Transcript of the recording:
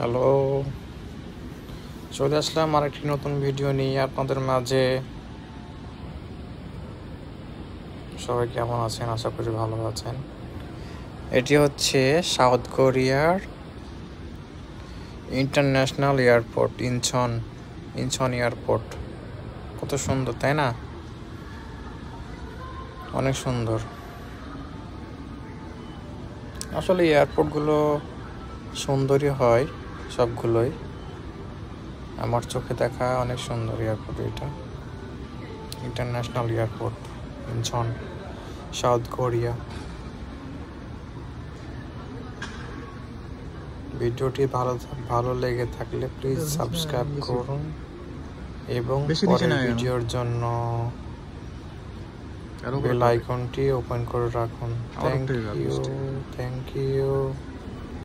Hello, চলে আসলাম আরেকটি নতুন ভিডিও নিয়ে আপনাদের মাঝে। সবাই কেমন আছেন? আশা করি ভালো আছেন। এটি হচ্ছে সাউথ কোরিয়ার ইন্টারন্যাশনাল এয়ারপোর্ট, ইনচন এয়ারপোর্ট। কত সুন্দর, তাই না? অনেক সুন্দর। আসলে এয়ারপোর্টগুলো সুন্দরই হয়, সবগুলোই। আমার চোখে দেখা অনেক সুন্দর এয়ারপোর্ট এটা। International airport, Incheon, south Korea. ভিডিওটি ভালো লেগে থাকলে প্লিজ সাবস্ক্রাইব করুন এবং পরের ভিডিওর জন্য বেল আইকনটি ওপেন করে রাখুন। Thank you.